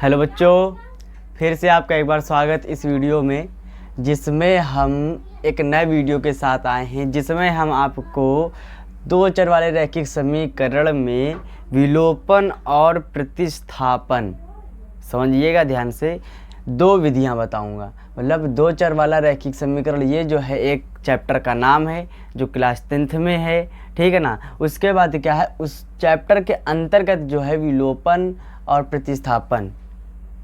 Hello बच्चों, फिर से आपका एक बार स्वागत इस वीडियो में, जिसमें हम एक नए वीडियो के साथ आए हैं, जिसमें हम आपको दो चर वाले रैखिक समीकरण में विलोपन और प्रतिस्थापन, समझिएगा ध्यान से, दो विधियां बताऊंगा। मतलब दो चर वाला रैखिक समीकरण, ये जो है एक चैप्टर का नाम है जो क्लास 10th में है, ठीक है ना। उसके बाद क्या है, उस चैप्टर के अंतर्गत जो है विलोपन और प्रतिस्थापन।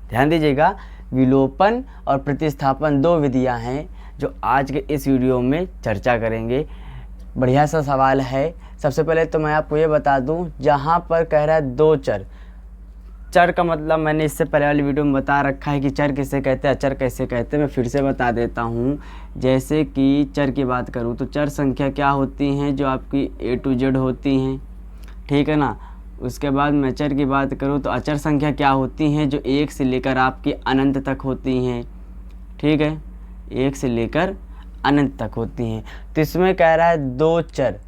ध्यान दीजिएगा, विलोपन और प्रतिस्थापन दो विधियां हैं जो आज के इस वीडियो में चर्चा करेंगे। बढ़िया सा सवाल है। सबसे पहले तो मैं आपको ये बता दूं, जहां पर कह रहा है दो चर, चर का मतलब मैंने इससे पहले वाली वीडियो में बता रखा है कि चर किसे कहते हैं, अचर कैसे कहते हैं। मैं फिर से बता देता हूँ। जैसे कि चर की बात करूँ तो चर संख्या क्या होती हैं, जो आपकी A to Z होती हैं, ठीक है ना। उसके बाद मैं चर की बात करूँ तो अचर संख्या क्या होती हैं, जो एक से लेकर आपकी अनंत तक होती हैं, ठीक है, एक से लेकर अनंत तक होती हैं। तो इसमें कह रहा है दो चर,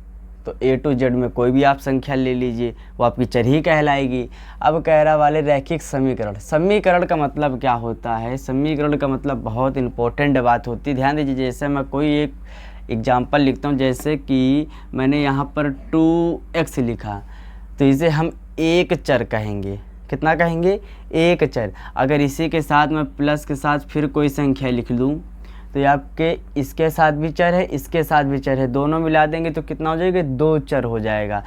तो A to Z में कोई भी आप संख्या ले लीजिए, वो आपकी चर ही कहलाएगी। अब कह रहा वाले रैखिक समीकरण, समीकरण का मतलब क्या होता है, समीकरण का मतलब बहुत इंपॉर्टेंट बात होती है। ध्यान दीजिए, जैसे मैं कोई एक एग्जाम्पल लिखता हूँ, जैसे कि मैंने यहाँ पर 2x लिखा, तो इसे हम एक चर कहेंगे। कितना कहेंगे? एक चर। अगर इसी के साथ मैं प्लस के साथ फिर कोई संख्या लिख लूँ, तो ये आपके इसके साथ भी चर है, इसके साथ भी चर है, दोनों मिला देंगे तो कितना हो जाएगा? दो चर हो जाएगा।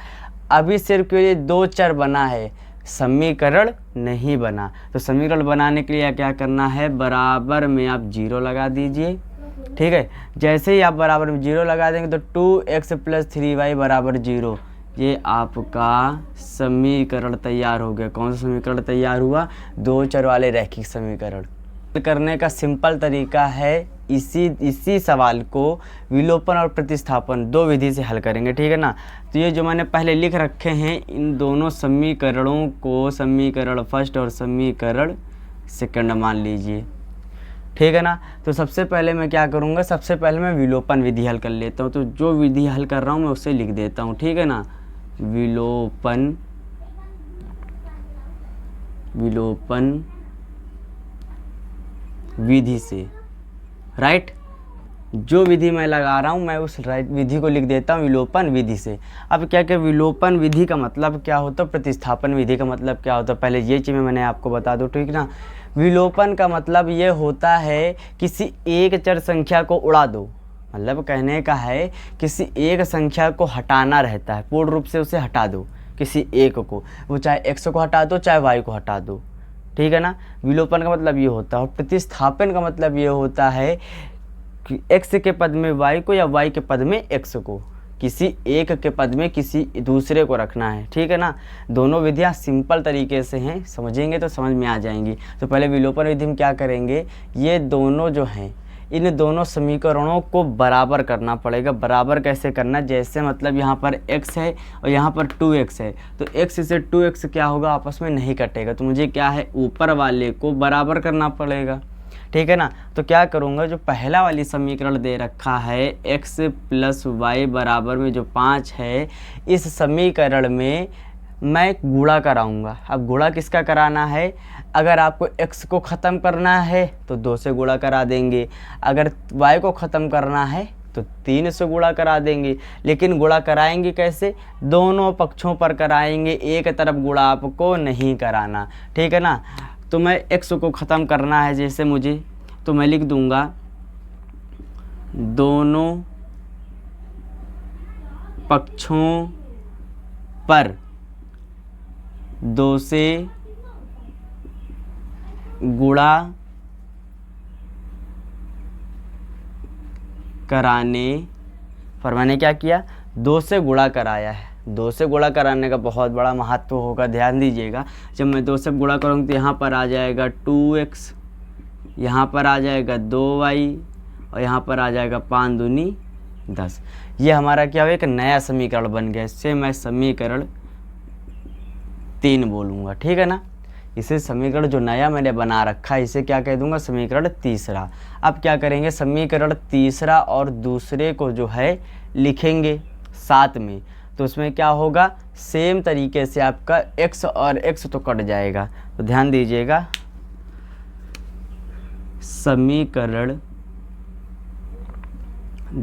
अभी सिर्फ के लिए दो चर बना है, समीकरण नहीं बना। तो समीकरण बनाने के लिए क्या करना है, बराबर में आप 0 लगा दीजिए, ठीक है। जैसे ही आप बराबर में 0 लगा देंगे तो 2x + 3y = 0, ये आपका समीकरण तैयार हो गया। कौन सा समीकरण तैयार हुआ? दो चर वाले रैखिक समीकरण। करने का सिंपल तरीका है, इसी सवाल को विलोपन और प्रतिस्थापन दो विधि से हल करेंगे, ठीक है ना। तो ये जो मैंने पहले लिख रखे हैं, इन दोनों समीकरणों को समीकरण फर्स्ट और समीकरण सेकंड मान लीजिए, ठीक है ना। तो सबसे पहले मैं क्या करूँगा, सबसे पहले मैं विलोपन विधि हल कर लेता हूँ। तो जो विधि हल कर रहा हूँ मैं उसे लिख देता हूँ, ठीक है ना। विलोपन विधि से, राइट। जो विधि मैं लगा रहा हूँ मैं उस राइट विधि को लिख देता हूँ विलोपन विधि से। अब क्या क्या विलोपन विधि का मतलब क्या होता है, प्रतिस्थापन विधि का मतलब क्या होता है, पहले ये चीज़ मैंने आपको बता दूँ, ठीक ना। विलोपन का मतलब ये होता है किसी एक चर संख्या को उड़ा दो। मतलब कहने का है किसी एक संख्या को हटाना रहता है, पूर्ण रूप से उसे हटा दो, किसी एक को, वो चाहे x को हटा दो चाहे y को हटा दो, ठीक है ना। विलोपन का मतलब ये होता है। और प्रतिस्थापन का मतलब ये होता है कि x के पद में y को या y के पद में x को, किसी एक के पद में किसी दूसरे को रखना है, ठीक है ना। दोनों विधियां सिंपल तरीके से हैं, समझेंगे तो समझ में आ जाएंगी। तो पहले विलोपन विधि में क्या करेंगे, ये दोनों जो हैं इन दोनों समीकरणों को बराबर करना पड़ेगा। बराबर कैसे करना, जैसे मतलब यहाँ पर x है और यहाँ पर 2x है, तो x से 2x क्या होगा, आपस में नहीं कटेगा। तो मुझे क्या है, ऊपर वाले को बराबर करना पड़ेगा, ठीक है ना। तो क्या करूँगा, जो पहला वाली समीकरण दे रखा है x + y बराबर में जो 5 है, इस समीकरण में मैं गुणा कराऊंगा। अब गुणा किसका कराना है, अगर आपको x को ख़त्म करना है तो 2 से गुणा करा देंगे, अगर y को ख़त्म करना है तो 3 से गुणा करा देंगे। लेकिन गुणा कराएंगे कैसे, दोनों पक्षों पर कराएंगे, एक तरफ गुणा आपको नहीं कराना, ठीक है ना। तो मैं x को ख़त्म करना है जैसे मुझे, तो मैं लिख दूंगा दोनों पक्षों पर 2 से गुणा कराने पर मैंने क्या किया, 2 से गुणा कराया है। 2 से गुणा कराने का बहुत बड़ा महत्व होगा, ध्यान दीजिएगा। जब मैं 2 से गुणा करूँगा तो यहाँ पर आ जाएगा 2x, यहाँ पर आ जाएगा 2y और यहाँ पर आ जाएगा 5 दूनी 10। ये हमारा क्या हुआ, एक नया समीकरण बन गया। इससे मैं समीकरण 3 बोलूँगा, ठीक है ना। इसे समीकरण जो नया मैंने बना रखा है इसे क्या कह दूंगा, समीकरण तीसरा। अब क्या करेंगे, समीकरण तीसरा और दूसरे को जो है लिखेंगे साथ में, तो उसमें क्या होगा, सेम तरीके से आपका x और x तो कट जाएगा। तो ध्यान दीजिएगा, समीकरण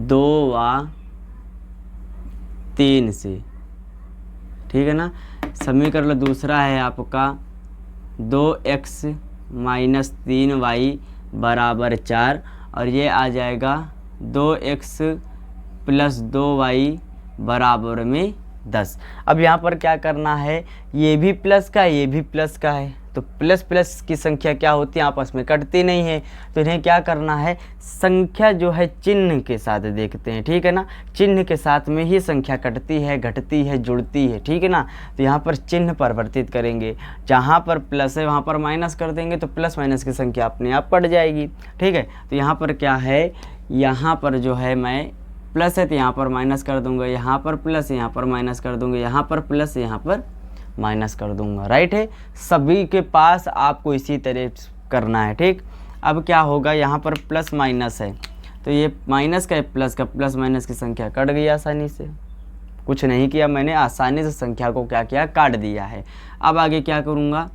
2 व 3 से, ठीक है ना। समीकरण दूसरा है आपका 2x माइनस 3y बराबर 4 और ये आ जाएगा 2x प्लस 2y बराबर में 10। अब यहाँ पर क्या करना है, ये भी प्लस का है, ये भी प्लस का है, तो प्लस प्लस की संख्या क्या होती है, आपस में कटती नहीं है। तो इन्हें क्या करना है, संख्या जो है चिन्ह के साथ देखते हैं, ठीक है ना। चिन्ह के साथ में ही संख्या कटती है, घटती है, जुड़ती है, ठीक है ना। तो यहाँ पर चिन्ह परिवर्तित करेंगे, जहाँ पर प्लस है वहाँ पर माइनस कर देंगे, तो प्लस माइनस की संख्या अपने आप कट जाएगी, ठीक है। तो यहाँ पर क्या है, यहाँ पर जो है मैं प्लस है तो यहाँ पर माइनस कर दूंगा, यहाँ पर प्लस यहाँ पर माइनस कर दूंगा, यहाँ पर प्लस यहाँ पर माइनस कर दूंगा, राइट है। सभी के पास आपको इसी तरह करना है, ठीक। अब क्या होगा, यहाँ पर प्लस माइनस है तो ये माइनस का प्लस का, प्लस माइनस की संख्या कट गई आसानी से, कुछ नहीं किया मैंने, आसानी से संख्या को क्या किया, काट दिया है। अब आगे क्या करूँगा,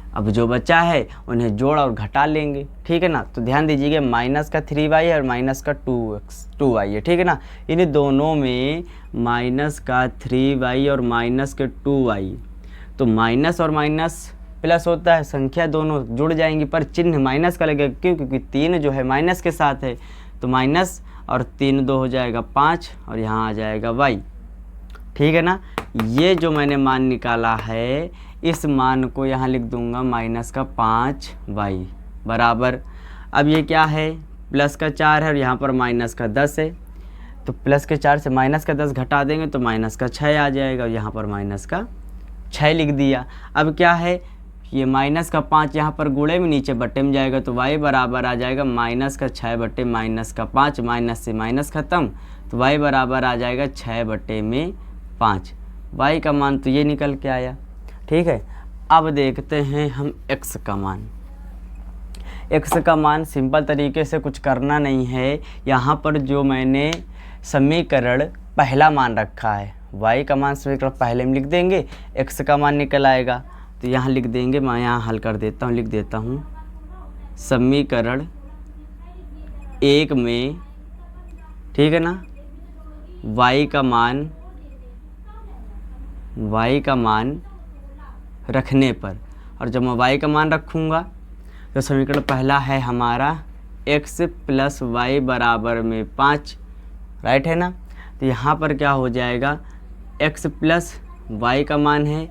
अब जो बचा है उन्हें जोड़ और घटा लेंगे, ठीक है ना। तो ध्यान दीजिएगा, माइनस का 3y और माइनस का 2y है, ठीक है ना। इन दोनों में माइनस का 3y और माइनस के 2y, तो माइनस और माइनस प्लस होता है, संख्या दोनों जुड़ जाएंगी पर चिन्ह माइनस का लगेगा, क्यों, क्योंकि 3 जो है माइनस के साथ है, तो माइनस और 3 2 हो जाएगा 5 और यहाँ आ जाएगा y, ठीक है ना। ये जो मैंने मान निकाला है, इस मान को यहाँ लिख दूंगा माइनस का 5y बराबर, अब ये क्या है, प्लस का 4 है और यहाँ पर माइनस का 10 है, तो प्लस के 4 से माइनस का 10 घटा देंगे तो माइनस का 6 आ जाएगा और यहाँ पर माइनस का 6 लिख दिया। अब क्या है, ये माइनस का 5 यहाँ पर गुणे में नीचे बट्टे में जाएगा, तो y बराबर आ जाएगा माइनस का 6 बट्टे माइनस का 5, माइनस से माइनस ख़त्म, तो y बराबर आ जाएगा 6 बट्टे में 5। y का मान तो ये निकल के आया, ठीक है। अब देखते हैं हम x का मान। x का मान सिंपल तरीके से कुछ करना नहीं है, यहाँ पर जो मैंने समीकरण पहला मान रखा है, y का मान समीकरण पहले में लिख देंगे, x का मान निकल आएगा, तो यहाँ लिख देंगे, मैं यहाँ हल कर देता हूँ, लिख देता हूँ समीकरण 1 में, ठीक है ना, y का मान रखने पर, और जब मैं y का मान रखूँगा तो समीकरण पहला है हमारा x प्लस वाई बराबर में 5, राइट है ना। तो यहाँ पर क्या हो जाएगा, x प्लस वाई का मान है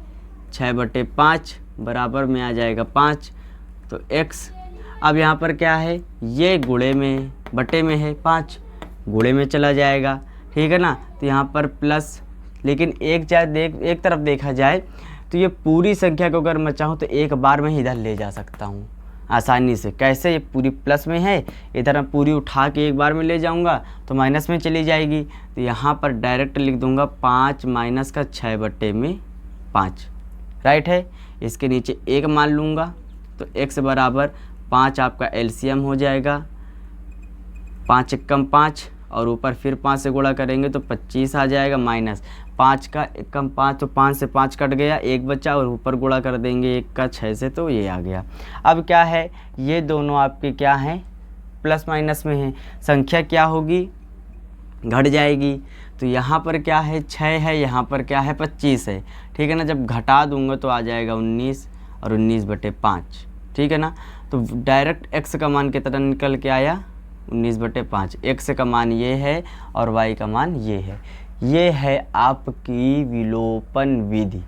6/5 बराबर में आ जाएगा 5, तो x, अब यहाँ पर क्या है, ये गुणे में बटे में है 5, गुणे में चला जाएगा, ठीक है ना। तो यहाँ पर प्लस, लेकिन एक तरफ देखा जाए तो ये पूरी संख्या को अगर मैं चाहूँ तो एक बार में ही इधर ले जा सकता हूँ आसानी से। कैसे, ये पूरी प्लस में है, इधर मैं पूरी उठा के एक बार में ले जाऊँगा तो माइनस में चली जाएगी, तो यहाँ पर डायरेक्ट लिख दूँगा 5 माइनस का 6/5, राइट है। इसके नीचे 1 मान लूँगा तो x बराबर 5 आपका एलसीएम हो जाएगा, 5 एकम 5 और ऊपर फिर 5 से गुणा करेंगे तो 25 आ जाएगा, माइनस 5 का एकम 5, तो 5 से 5 कट गया, 1 बचा और ऊपर गुणा कर देंगे 1 का 6 से, तो ये आ गया। अब क्या है, ये दोनों आपके क्या हैं, प्लस माइनस में हैं, संख्या क्या होगी, घट जाएगी। तो यहाँ पर क्या है, 6 है, यहाँ पर क्या है, 25 है, ठीक है ना। जब घटा दूंगा तो आ जाएगा 19 और 19/5, ठीक है ना। तो डायरेक्ट x का मान कितना निकल के आया, 19/5। x का मान ये है और y का मान ये है। ये है आपकी विलोपन विधि,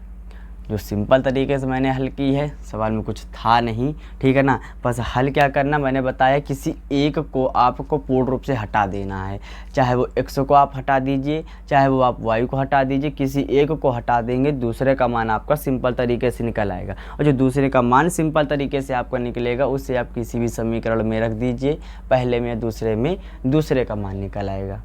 जो सिंपल तरीके से मैंने हल की है, सवाल में कुछ था नहीं, ठीक है ना। बस हल क्या करना, मैंने बताया किसी एक को आपको पूर्ण रूप से हटा देना है, चाहे वो x को आप हटा दीजिए, चाहे वो आप y को हटा दीजिए, किसी एक को हटा देंगे, दूसरे का मान आपका सिंपल तरीके से निकल आएगा। और जो दूसरे का मान सिंपल तरीके से आपका निकलेगा उसे आप किसी भी समीकरण में रख दीजिए, पहले में या दूसरे में दूसरे का मान निकल आएगा,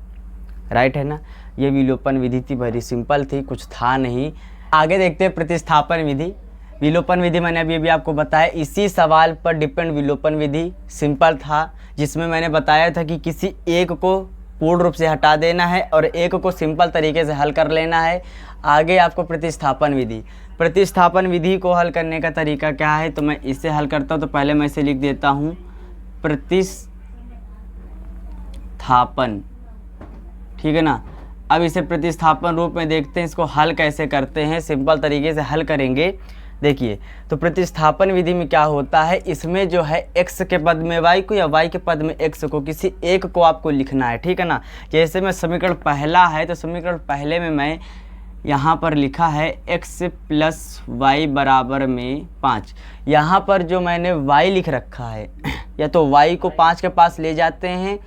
राइट है ना। ये विलोपन विधि थी, वेरी सिंपल थी, कुछ था नहीं। आगे देखते हैं प्रतिस्थापन विधि। विलोपन विधि मैंने अभी भी आपको बताया, इसी सवाल पर डिपेंड विलोपन विधि सिंपल था, जिसमें मैंने बताया था कि किसी एक को पूर्ण रूप से हटा देना है और एक को सिंपल तरीके से हल कर लेना है। आगे आपको प्रतिस्थापन विधि, प्रतिस्थापन विधि को हल करने का तरीका क्या है, तो मैं इसे हल करता हूँ। तो पहले मैं इसे लिख देता हूँ प्रतिस्थापन, ठीक है ना। अब इसे प्रतिस्थापन रूप में देखते हैं, इसको हल कैसे करते हैं, सिंपल तरीके से हल करेंगे। देखिए, तो प्रतिस्थापन विधि में क्या होता है, इसमें जो है x के पद में y को या y के पद में x को, किसी एक को आपको लिखना है, ठीक है ना। जैसे मैं समीकरण पहला है तो समीकरण पहले में मैं यहाँ पर लिखा है x प्लस वाई बराबर में 5। यहाँ पर जो मैंने y लिख रखा है या तो y को 5 के पास ले जाते हैं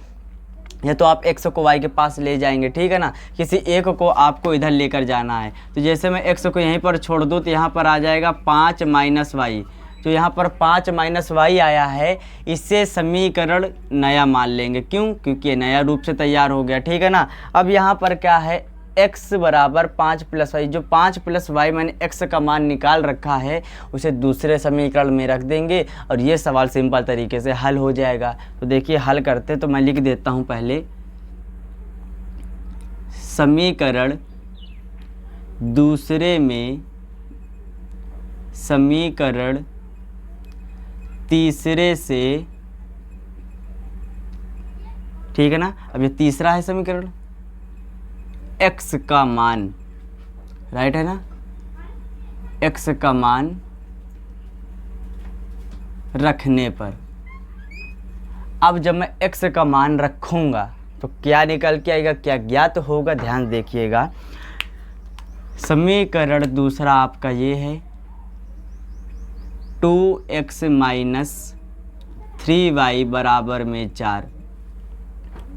या तो आप x को y के पास ले जाएंगे, ठीक है ना। किसी एक को आपको इधर लेकर जाना है। तो जैसे मैं x को यहीं पर छोड़ दूँ तो यहाँ पर आ जाएगा 5 माइनस वाई। तो यहाँ पर 5 माइनस वाई आया है, इससे समीकरण नया मान लेंगे। क्यों? क्योंकि ये नया रूप से तैयार हो गया, ठीक है ना। अब यहाँ पर क्या है, x बराबर 5 प्लस वाई, जो 5 प्लस वाई मैंने x का मान निकाल रखा है उसे दूसरे समीकरण में रख देंगे और ये सवाल सिंपल तरीके से हल हो जाएगा। तो देखिए हल करते, तो मैं लिख देता हूँ पहले, समीकरण दूसरे में समीकरण तीसरे से, ठीक है ना। अब ये तीसरा है समीकरण, x का मान, राइट है ना, x का मान रखने पर। अब जब मैं x का मान रखूंगा तो क्या निकल के आएगा, क्या ज्ञात होगा, ध्यान देखिएगा। समीकरण दूसरा आपका ये है 2x माइनस 3y बराबर में 4,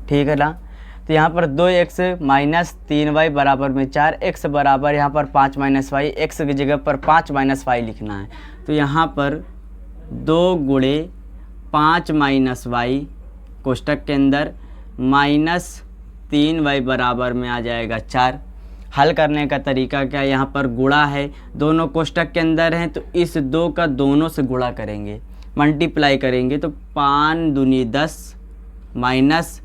ठीक है ना। तो यहाँ पर 2x माइनस 3y बराबर में 4, x बराबर यहाँ पर 5 माइनस वाई, x की जगह पर 5 माइनस वाई लिखना है। तो यहाँ पर 2 गुणे 5 माइनस वाई कोष्टक के अंदर माइनस 3y बराबर में आ जाएगा 4। हल करने का तरीका क्या है, यहाँ पर गुणा है, दोनों कोष्टक के अंदर हैं तो इस 2 का दोनों से गुणा करेंगे, मल्टीप्लाई करेंगे। तो 5 दूनी 10 माइनस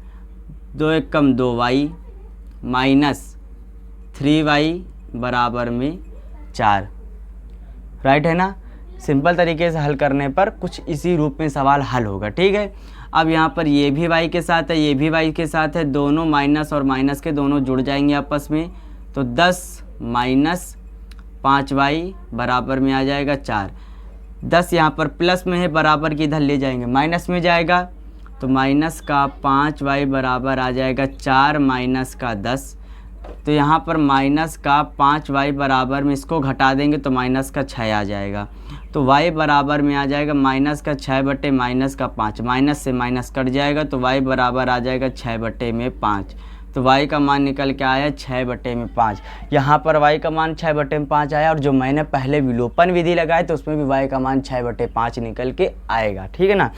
2 एक कम 2y माइनस 3y बराबर में 4, राइट है ना। सिंपल तरीके से हल करने पर कुछ इसी रूप में सवाल हल होगा, ठीक है। अब यहाँ पर ये भी y के साथ है, ये भी y के साथ है, दोनों माइनस और माइनस के दोनों जुड़ जाएंगे आपस में। तो 10 माइनस 5y बराबर में आ जाएगा 4। 10 यहाँ पर प्लस में है, बराबर की इधर ले जाएंगे, माइनस में जाएगा। तो माइनस का 5y बराबर आ जाएगा 4 माइनस का 10। तो यहाँ पर माइनस का 5y बराबर में इसको घटा देंगे तो माइनस का 6 आ जाएगा। तो y बराबर में आ जाएगा माइनस का 6 बटे माइनस का 5, माइनस से माइनस कट जाएगा तो y बराबर आ जाएगा 6 बटे में 5। तो y का मान निकल के आया 6 बटे में 5। यहाँ पर y का मान 6 बटे में 5 आया और जो मैंने पहले विलोपन विधि लगाई तो उसमें भी y का मान 6 बटे 5 निकल के आएगा, ठीक है ना।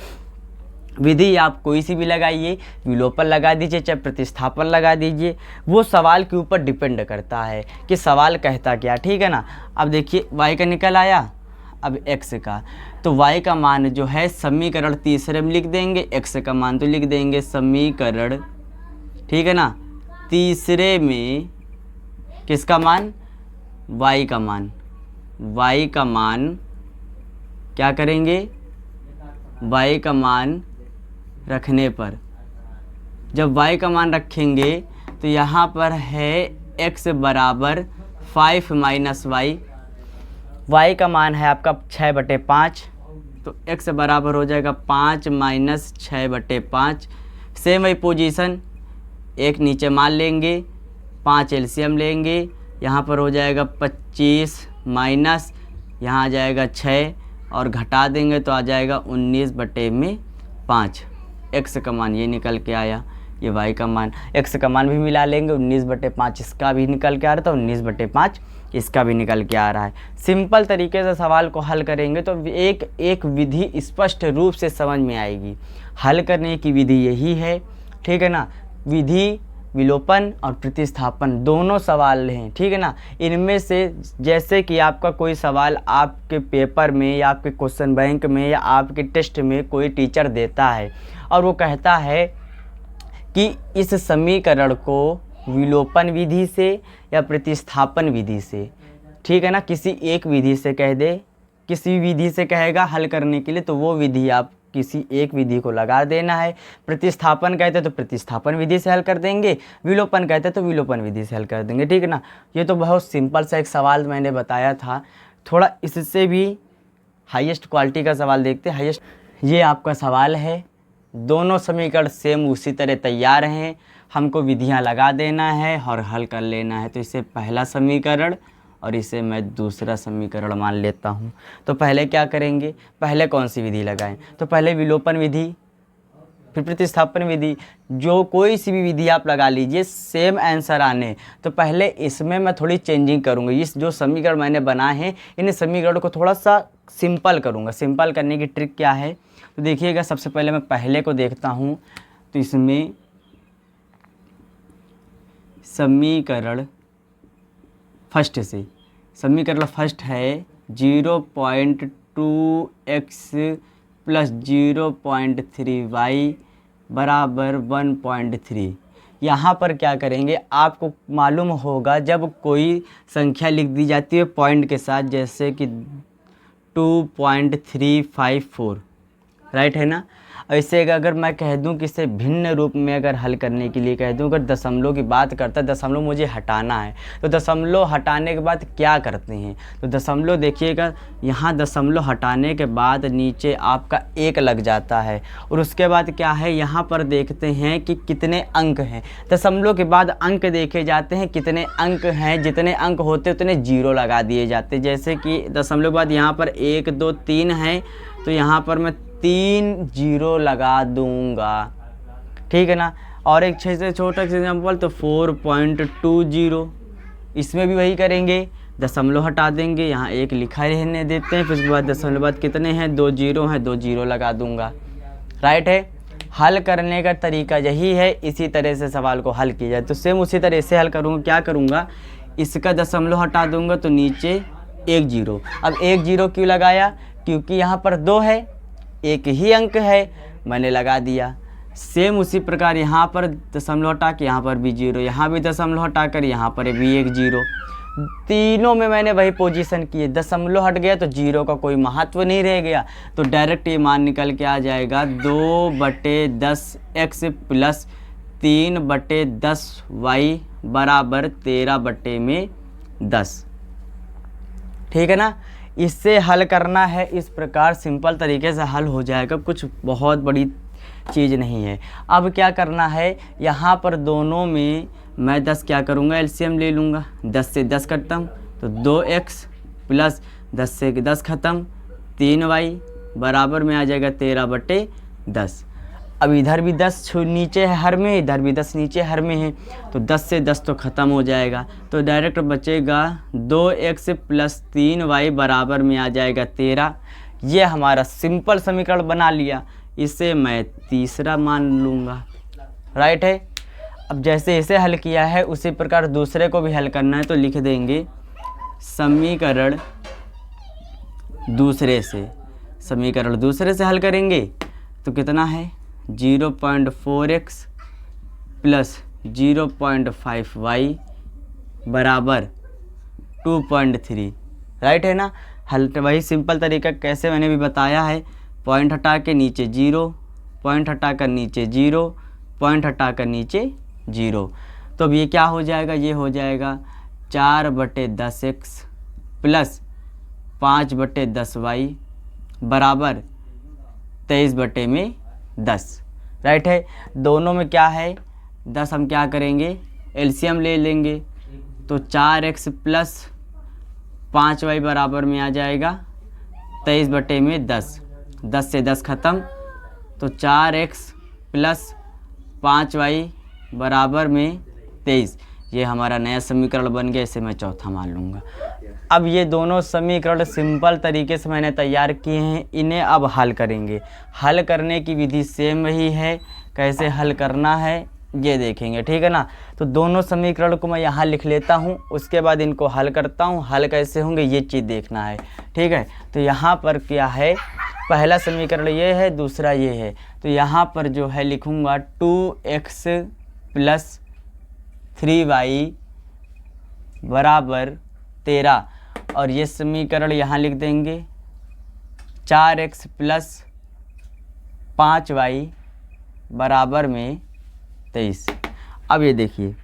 विधि आप कोई सी भी लगाइए, विलोपन लगा दीजिए चाहे प्रतिस्थापन लगा दीजिए, वो सवाल के ऊपर डिपेंड करता है कि सवाल कहता क्या, ठीक है ना। अब देखिए y का निकल आया, अब x का, तो y का मान जो है समीकरण तीसरे में लिख देंगे, x का मान तो लिख देंगे समीकरण, ठीक है ना, तीसरे में किसका मान, y का मान। y का मान क्या करेंगे, y का मान रखने पर, जब y का मान रखेंगे तो यहाँ पर है x बराबर 5 माइनस वाई, y का मान है आपका 6 बटे 5, तो x बराबर हो जाएगा 5 माइनस 6 बटे 5। सेम वही पोजीशन, एक नीचे मान लेंगे, 5 एलसीएम लेंगे, यहाँ पर हो जाएगा 25 माइनस, यहाँ आ जाएगा 6 और घटा देंगे तो आ जाएगा 19 बटे में 5। x का मान ये निकल के आया, ये y का मान, x का मान भी मिला लेंगे, 19 बटे 5 इसका भी निकल के आ रहा था, 19 बटे 5 इसका भी निकल के आ रहा है। सिंपल तरीके से सवाल को हल करेंगे तो एक एक विधि स्पष्ट रूप से समझ में आएगी। हल करने की विधि यही है, ठीक है ना। विधि विलोपन और प्रतिस्थापन दोनों सवाल हैं, ठीक है ना। इनमें से जैसे कि आपका कोई सवाल आपके पेपर में या आपके क्वेश्चन बैंक में या आपके टेस्ट में कोई टीचर देता है और वो कहता है कि इस समीकरण को विलोपन विधि से या प्रतिस्थापन विधि से, ठीक है ना, किसी एक विधि से कह दे, किसी विधि से कहेगा हल करने के लिए, तो वो विधि आप किसी एक विधि को लगा देना है। प्रतिस्थापन कहते हैं तो प्रतिस्थापन विधि से हल कर देंगे, विलोपन कहते हैं तो विलोपन विधि से हल कर देंगे, ठीक है ना। ये तो बहुत सिंपल सा एक सवाल मैंने बताया था। थोड़ा इससे भी हाईएस्ट क्वालिटी का सवाल देखते हैं। हाईएस्ट ये आपका सवाल है, दोनों समीकरण सेम उसी तरह तैयार हैं, हमको विधियां लगा देना है और हल कर लेना है। तो इसे पहला समीकरण और इसे मैं दूसरा समीकरण मान लेता हूं। तो पहले क्या करेंगे, पहले कौन सी विधि लगाएं, तो पहले विलोपन विधि, फिर प्रतिस्थापन विधि, जो कोई सी भी विधि आप लगा लीजिए सेम आंसर आने। तो पहले इसमें मैं थोड़ी चेंजिंग करूँगा, इस जो समीकरण मैंने बनाए हैं इन समीकरणों को थोड़ा सा सिंपल करूँगा। सिंपल करने की ट्रिक क्या है, तो देखिएगा, सबसे पहले मैं पहले को देखता हूँ। तो इसमें समीकरण फर्स्ट से, समीकरण फर्स्ट है 0.2x प्लस 0.3y बराबर 1.3। यहाँ पर क्या करेंगे, आपको मालूम होगा जब कोई संख्या लिख दी जाती है पॉइंट के साथ, जैसे कि 2.354, राइट है ना। ऐसे अगर मैं कह दूं कि इसे भिन्न रूप में अगर हल करने के लिए कह दूं, अगर दशमलव की बात करता है, दशमलव मुझे हटाना है, तो दशमलव हटाने के बाद क्या करते हैं, तो दशमलव देखिएगा, यहाँ दशमलव हटाने के बाद नीचे आपका 1 लग जाता है। और उसके बाद क्या है, यहाँ पर देखते हैं कि कितने अंक हैं। दशमलव के बाद अंक देखे जाते हैं, कितने अंक हैं, जितने अंक होते उतने 0 लगा दिए जाते। जैसे कि दशमलव के बाद यहाँ पर 1 2 3 है, तो यहाँ पर मैं 3 0 लगा दूंगा, ठीक है ना। और एक से छोटा एग्जाम्पल तो 4.20, इसमें भी वही करेंगे, दशमलव हटा देंगे, यहाँ 1 लिखा रहने देते हैं, फिर उसके बाद दशमलव बाद कितने हैं, 2 0 हैं, 2 0 लगा दूंगा, राइट है। हल करने का तरीका यही है, इसी तरह से सवाल को हल किया जाए। तो सेम उसी तरह से हल करूँगा, क्या करूँगा, इसका दशमलव हटा दूंगा तो नीचे 1 0। अब 1 0 क्यों लगाया, क्योंकि यहाँ पर 2 है, एक ही अंक है, मैंने लगा दिया। सेम उसी प्रकार यहाँ पर दशमलव हटा के यहाँ पर भी 0, यहाँ भी दशमलव हटा कर यहाँ पर भी 1 0, तीनों में मैंने वही पोजीशन किए। दशमलव हट गया तो 0 का कोई महत्व नहीं रह गया, तो डायरेक्ट ये मान निकल के आ जाएगा 2/10x प्लस 3/10y बराबर 13/10, ठीक है ना। इससे हल करना है, इस प्रकार सिंपल तरीके से हल हो जाएगा, कुछ बहुत बड़ी चीज़ नहीं है। अब क्या करना है, यहाँ पर दोनों में मैं 10 क्या करूँगा, एलसीएम ले लूँगा। 10 से 10 खत्म तो 2x प्लस 10 से 10 खत्म 3y बराबर में आ जाएगा 13/10। अब इधर भी 10 नीचे है हर में, इधर भी 10 नीचे हर में है, तो 10 से 10 तो ख़त्म हो जाएगा, तो डायरेक्ट बचेगा 2x प्लस 3y बराबर में आ जाएगा 13। ये हमारा सिंपल समीकरण बना लिया, इसे मैं तीसरा मान लूँगा, राइट है। अब जैसे इसे हल किया है उसी प्रकार दूसरे को भी हल करना है, तो लिख देंगे समीकरण दूसरे से, समीकरण दूसरे से हल करेंगे तो कितना है, 0.4x प्लस 0.5y बराबर 2.3, राइट है ना। हल वही सिंपल तरीका कैसे मैंने भी बताया है, पॉइंट हटा के नीचे 0, पॉइंट हटा कर नीचे 0, पॉइंट हटा कर नीचे 0। तो अब ये क्या हो जाएगा, ये हो जाएगा 4/10x प्लस 5/10y बराबर 23/10, राइट है। दोनों में क्या है 10, हम क्या करेंगे एलसीएम ले लेंगे, तो 4x प्लस 5y बराबर में आ जाएगा 23/10। 10 से 10 ख़त्म तो 4x प्लस 5y बराबर में 23। ये हमारा नया समीकरण बन गया, इसे मैं चौथा मान लूँगा। अब ये दोनों समीकरण सिंपल तरीके से मैंने तैयार किए हैं, इन्हें अब हल करेंगे। हल करने की विधि सेम ही है, कैसे हल करना है ये देखेंगे, ठीक है ना। तो दोनों समीकरण को मैं यहाँ लिख लेता हूँ, उसके बाद इनको हल करता हूँ। हल कैसे होंगे ये चीज़ देखना है, ठीक है। तो यहाँ पर क्या है, पहला समीकरण ये है, दूसरा ये है। तो यहाँ पर जो है लिखूँगा 2x प्लस 3y बराबर 13, और ये समीकरण यहाँ लिख देंगे 4x प्लस 5y बराबर में 23। अब ये देखिए,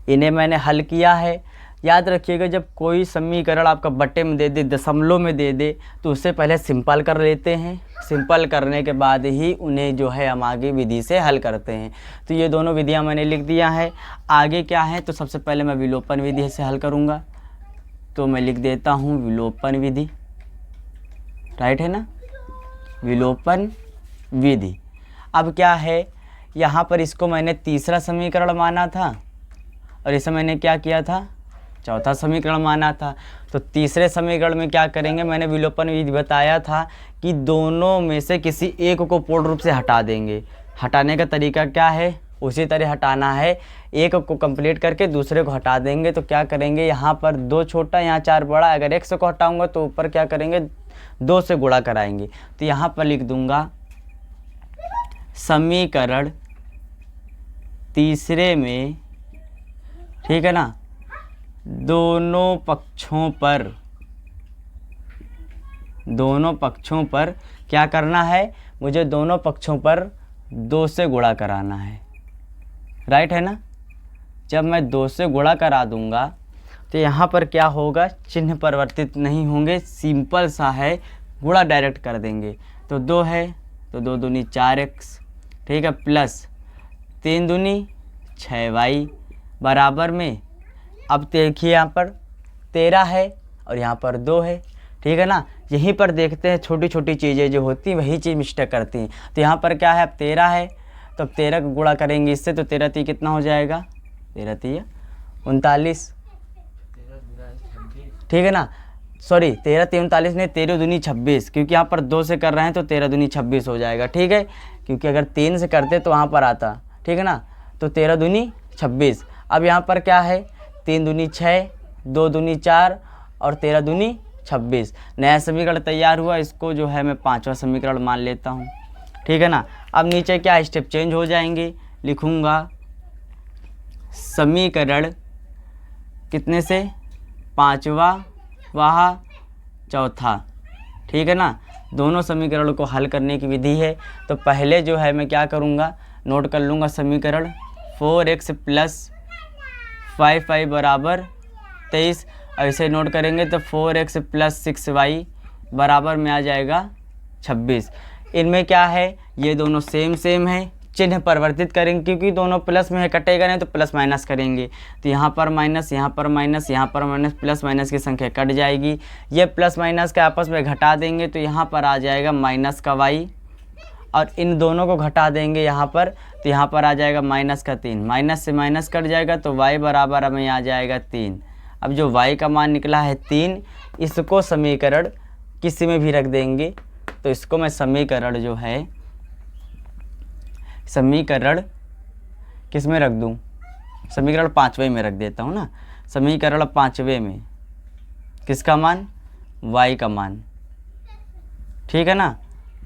इन्हें मैंने हल किया है। याद रखिएगा, जब कोई समीकरण आपका बट्टे में दे दे, दशमलव में दे दे, तो उससे पहले सिंपल कर लेते हैं। सिंपल करने के बाद ही उन्हें जो है हम आगे विधि से हल करते हैं। तो ये दोनों विधियां मैंने लिख दिया है। आगे क्या है, तो सबसे पहले मैं विलोपन विधि से हल करूँगा। तो मैं लिख देता हूँ विलोपन विधि, राइट है ना, विलोपन विधि। अब क्या है, यहाँ पर इसको मैंने तीसरा समीकरण माना था और इसे मैंने क्या किया था, चौथा समीकरण माना था। तो तीसरे समीकरण में क्या करेंगे, मैंने विलोपन विधि बताया था कि दोनों में से किसी एक को पूर्ण रूप से हटा देंगे। हटाने का तरीका क्या है, उसी तरह हटाना है। एक को कंप्लीट करके दूसरे को हटा देंगे। तो क्या करेंगे, यहाँ पर 2 छोटा, यहाँ 4 बड़ा। अगर x को हटाऊंगा तो ऊपर क्या करेंगे, 2 से गुणा कराएंगे। तो यहाँ पर लिख दूंगा समीकरण तीसरे में, ठीक है ना, दोनों पक्षों पर क्या करना है, मुझे दोनों पक्षों पर 2 से गुणा कराना है, राइट है ना। जब मैं 2 से गुणा करा दूंगा तो यहाँ पर क्या होगा, चिन्ह परिवर्तित नहीं होंगे, सिंपल सा है, गुणा डायरेक्ट कर देंगे। तो 2 है तो 2 दूनी 4x, ठीक है, प्लस 3 दूनी 6y बराबर में, अब देखिए यहाँ पर 13 है और यहाँ पर 2 है, ठीक है ना। यहीं पर देखते हैं छोटी छोटी चीज़ें जो होती हैं वही चीज़ मिस्टेक करती हैं। तो यहाँ पर क्या है, अब 13 है तो अब 13 को गुणा करेंगे इससे, तो 13 3 कितना हो जाएगा, 13 3 39, ठीक है ना। सॉरी 13 3 39 नहीं, 13 दूनी 26, क्योंकि यहाँ पर 2 से कर रहे हैं तो 13 दूनी 26 हो जाएगा, ठीक है। क्योंकि अगर 3 से करते तो वहाँ पर आता, ठीक है ना। तो 13 दूनी 26। अब यहाँ पर क्या है, 3 दूनी 6, 2 दूनी 4 और 13 दूनी 26। नया समीकरण तैयार हुआ, इसको जो है मैं 5वां समीकरण मान लेता हूँ, ठीक है ना। अब नीचे क्या स्टेप चेंज हो जाएंगे, लिखूँगा समीकरण कितने से, 5वां वह चौथा, ठीक है ना। दोनों समीकरणों को हल करने की विधि है। तो पहले जो है मैं क्या करूँगा, नोट कर लूँगा समीकरण 4x + 5y बराबर 23। ऐसे नोट करेंगे तो 4x + 6y बराबर में आ जाएगा 26। इनमें क्या है, ये दोनों सेम है, चिन्ह परिवर्तित करेंगे क्योंकि दोनों प्लस में है, कटेगा नहीं तो प्लस माइनस करेंगे। तो यहाँ पर माइनस, यहाँ पर माइनस, यहाँ पर माइनस, प्लस माइनस की संख्या कट जाएगी। ये प्लस माइनस के आपस में घटा देंगे तो यहाँ पर आ जाएगा माइनस का y, और इन दोनों को घटा देंगे यहाँ पर, तो यहाँ पर आ जाएगा माइनस का 3। माइनस से माइनस कट जाएगा तो y बराबर हमें आ जाएगा 3। अब जो y का मान निकला है 3, इसको समीकरण किसी में भी रख देंगे। तो इसको मैं समीकरण जो है, समीकरण किस में रख दूँ, समीकरण 5वें में रख देता हूँ ना। समीकरण 5वें में किसका मान, y का मान, ठीक है ना,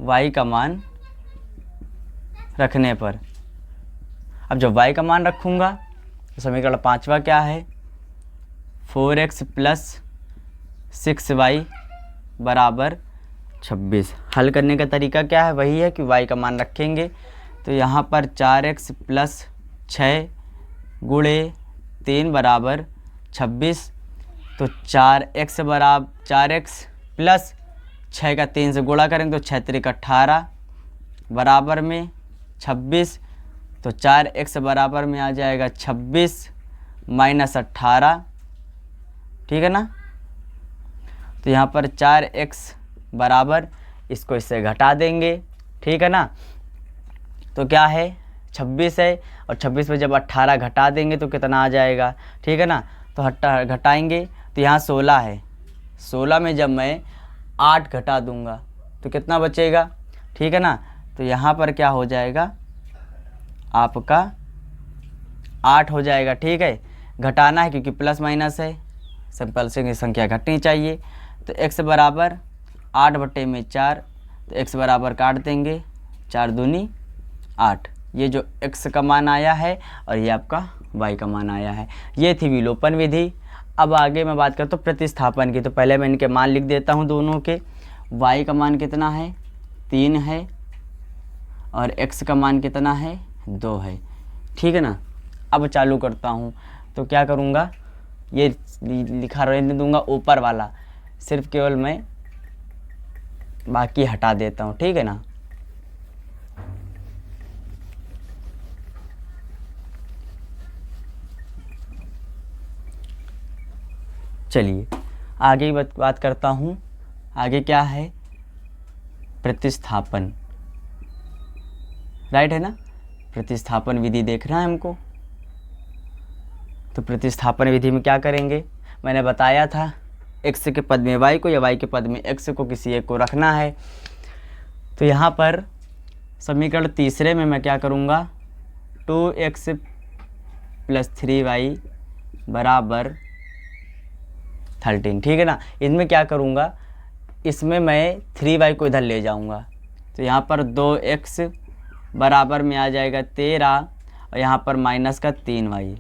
y का मान रखने पर, अब जब y का मान रखूँगा तो समीकरण 5वां क्या है, 4x + 6y बराबर 26। हल करने का तरीका क्या है, वही है कि y का मान रखेंगे। तो यहाँ पर 4x + 6 × 3 बराबर 26। तो 4x + 6 का 3 से गुणा करेंगे तो 6 3 18 बराबर में 26। तो 4x बराबर में आ जाएगा 26 - 18, ठीक है ना। तो यहाँ पर 4x बराबर, इसको इससे घटा देंगे, ठीक है ना। तो क्या है, 26 है और 26 में जब 18 घटा देंगे तो कितना आ जाएगा, ठीक है ना। तो घटाएंगे तो यहाँ 16 है, 16 में जब मैं 8 घटा दूंगा तो कितना बचेगा, ठीक है ना। तो यहाँ पर क्या हो जाएगा, आपका 8 हो जाएगा, ठीक है। घटाना है क्योंकि प्लस माइनस है, सिंपल से संख्या घटनी चाहिए। तो x बराबर 8/4, तो x बराबर काट देंगे, 4 दूनी 8। ये जो x का मान आया है और ये आपका y का मान आया है। ये थी विलोपन विधि। अब आगे मैं बात करता हूँ प्रतिस्थापन की। तो पहले मैं इनके मान लिख देता हूँ दोनों के। y का मान कितना है, 3 है, और x का मान कितना है 2 है, ठीक है ना। अब चालू करता हूँ तो क्या करूँगा, ये लिखा रहने दूंगा ऊपर वाला, सिर्फ केवल मैं बाकी हटा देता हूँ, ठीक है ना। चलिए आगे की बात करता हूँ। आगे क्या है, प्रतिस्थापन, राइट है ना। प्रतिस्थापन विधि देखना है हमको। तो प्रतिस्थापन विधि में क्या करेंगे, मैंने बताया था x के पद में y को या y के पद में x को किसी एक को रखना है। तो यहाँ पर समीकरण तीसरे में मैं क्या करूँगा, 2x + 3y बराबर 13, ठीक है ना। इनमें क्या करूँगा, इसमें मैं 3y को इधर ले जाऊँगा, तो यहाँ पर 2x बराबर में आ जाएगा 13 और यहाँ पर माइनस का 3y,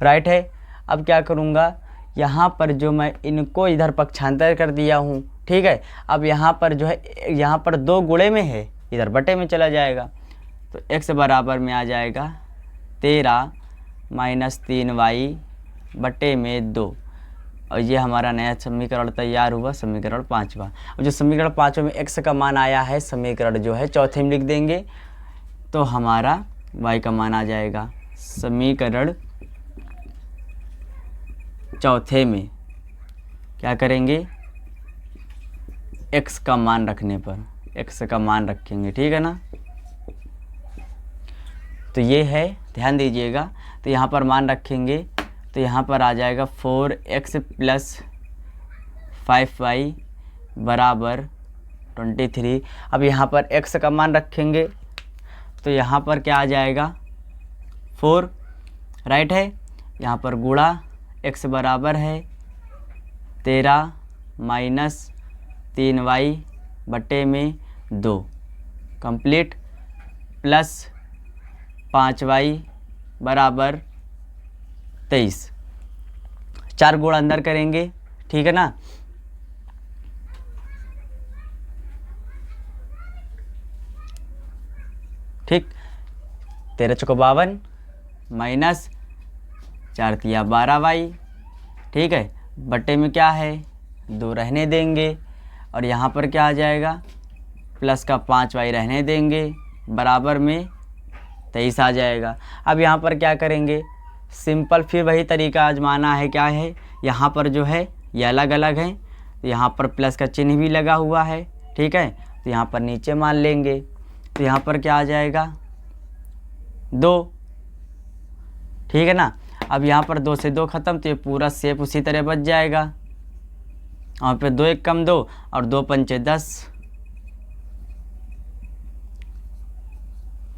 राइट है। अब क्या करूँगा, यहाँ पर जो मैं इनको इधर पक्षांतर कर दिया हूँ, ठीक है। अब यहाँ पर जो है, यहाँ पर 2 गुणे में है, इधर बटे में चला जाएगा, तो x बराबर में आ जाएगा 13 - 3y बटे में 2, और ये हमारा नया समीकरण तैयार हुआ, समीकरण 5वां। और जो समीकरण 5वां में x का मान आया है, समीकरण जो है चौथे में लिख देंगे, तो हमारा y का मान आ जाएगा। समीकरण चौथे में क्या करेंगे, x का मान रखने पर x का मान रखेंगे, ठीक है ना। तो ये है, ध्यान दीजिएगा। तो यहाँ पर मान रखेंगे, तो यहाँ पर आ जाएगा 4x + 5y बराबर 23। अब यहाँ पर x का मान रखेंगे, तो यहाँ पर क्या आ जाएगा 4, राइट है। यहाँ पर गुणा x बराबर है 13 - 3y बटे में 2 कंप्लीट, प्लस 5y बराबर 23। 4 गुण अंदर करेंगे, ठीक है ना। ठीक, 13 × 52 माइनस 4 × 3 12y, ठीक है। बटे में क्या है 2 रहने देंगे, और यहाँ पर क्या आ जाएगा, प्लस का 5y रहने देंगे, बराबर में 23 आ जाएगा। अब यहाँ पर क्या करेंगे, सिंपल फिर वही तरीका आजमाना है। क्या है, यहाँ पर जो है ये अलग अलग हैं, तो यहाँ पर प्लस का चिन्ह भी लगा हुआ है, ठीक है। तो यहाँ पर नीचे मान लेंगे, तो यहाँ पर क्या आ जाएगा 2, ठीक है ना। अब यहाँ पर 2 से 2 खत्म, तो ये पूरा शेप उसी तरह बच जाएगा। और फिर 2 1 कम 2 और 2 पंचे 10,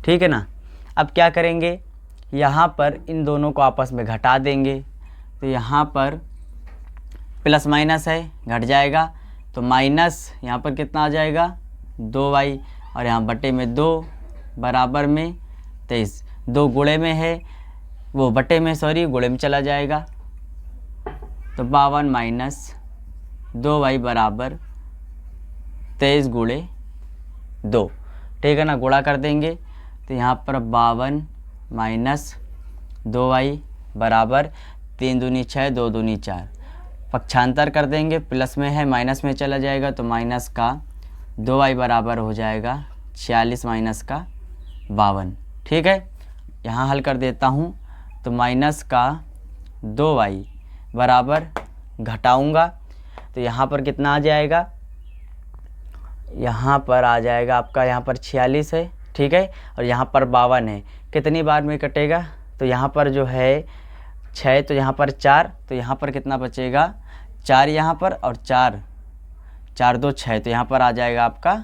ठीक है ना। अब क्या करेंगे, यहाँ पर इन दोनों को आपस में घटा देंगे, तो यहाँ पर प्लस माइनस है, घट जाएगा, तो माइनस यहाँ पर कितना आ जाएगा 2y, और यहाँ बटे में 2 बराबर में 23। 2 गुणे में है, वो बटे में सॉरी गुणे में चला जाएगा, तो 52 - 2y बराबर 23 × 2, ठीक है ना। गुणा कर देंगे, तो यहाँ पर 52 - 2y बराबर 3 दूनी 6 2 दूनी 4। पक्षांतर कर देंगे, प्लस में है माइनस में चला जाएगा, तो माइनस का 2y बराबर हो जाएगा 46 माइनस का 52, ठीक है। यहाँ हल कर देता हूँ, तो माइनस का 2y बराबर घटाऊँगा, तो यहाँ पर कितना आ जाएगा, यहाँ पर आ जाएगा आपका, यहाँ पर 46 है, ठीक है, और यहाँ पर 52 है। कितनी बार में कटेगा, तो यहाँ पर जो है 6, तो यहाँ पर 4, तो यहाँ पर कितना बचेगा 4 यहाँ पर, और 4 4 2 6, तो यहाँ पर आ जाएगा आपका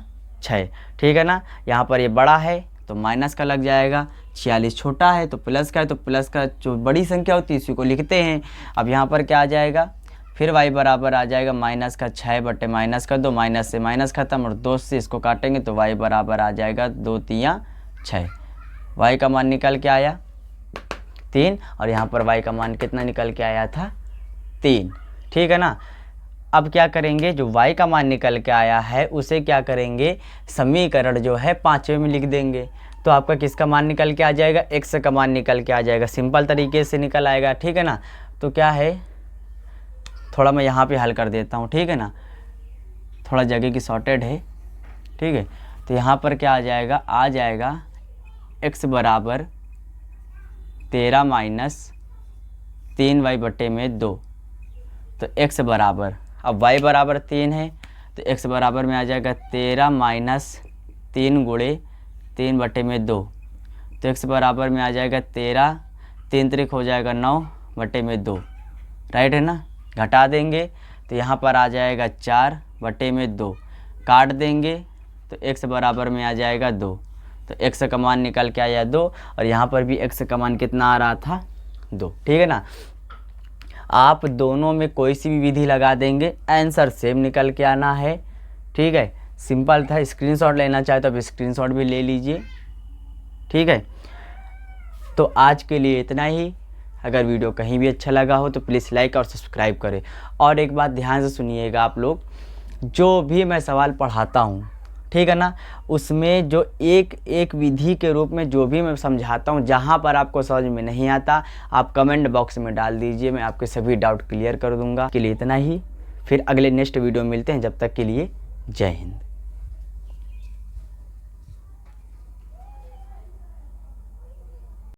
6, ठीक है ना। यहाँ पर ये बड़ा है तो माइनस का लग जाएगा, 46 छोटा है तो प्लस का है, तो प्लस का जो बड़ी संख्या होती है इसी को लिखते हैं। अब यहाँ पर क्या आ जाएगा, फिर y बराबर आ जाएगा माइनस का 6 बटे माइनस का 2, माइनस से माइनस खत्म, और 2 से इसको काटेंगे तो y बराबर आ जाएगा 2 3 6। y का मान निकल के आया 3, और यहाँ पर y का मान कितना निकल के आया था 3, ठीक है ना। अब क्या करेंगे, जो y का मान निकल के आया है उसे क्या करेंगे, समीकरण जो है 5वें में लिख देंगे। तो आपका किसका मान निकल के आ जाएगा, x का मान निकल के आ जाएगा, सिंपल तरीके से निकल आएगा, ठीक है ना। तो क्या है, थोड़ा मैं यहाँ पे हल कर देता हूँ, ठीक है ना, थोड़ा जगह की शॉर्टेज है, ठीक है। तो यहाँ पर क्या आ जाएगा x बराबर 13 माइनस 3y/2। तो x बराबर, अब y बराबर 3 है तो x बराबर में आ जाएगा 13 माइनस 3 गुणे 3/2। तो x बराबर में आ जाएगा 13, 3 त्रिक हो जाएगा 9/2, राइट है ना। घटा देंगे तो यहाँ पर आ जाएगा 4/2, काट देंगे तो x बराबर में आ जाएगा 2। तो x का मान निकल के आया 2 और यहाँ पर भी x का मान कितना आ रहा था, 2, ठीक है ना। आप दोनों में कोई सी भी विधि लगा देंगे, आंसर सेम निकल के आना है, ठीक है। सिंपल था। स्क्रीनशॉट लेना चाहे तो आप स्क्रीनशॉट भी ले लीजिए, ठीक है। तो आज के लिए इतना ही। अगर वीडियो कहीं भी अच्छा लगा हो तो प्लीज़ लाइक और सब्सक्राइब करें। और एक बात ध्यान से सुनिएगा आप लोग, जो भी मैं सवाल पढ़ाता हूँ, ठीक है ना, उसमें जो एक विधि के रूप में जो भी मैं समझाता हूँ, जहाँ पर आपको समझ में नहीं आता आप कमेंट बॉक्स में डाल दीजिए, मैं आपके सभी डाउट क्लियर कर दूँगा। के लिए इतना ही, फिर अगले नेक्स्ट वीडियो में मिलते हैं, जब तक के लिए जय हिंद।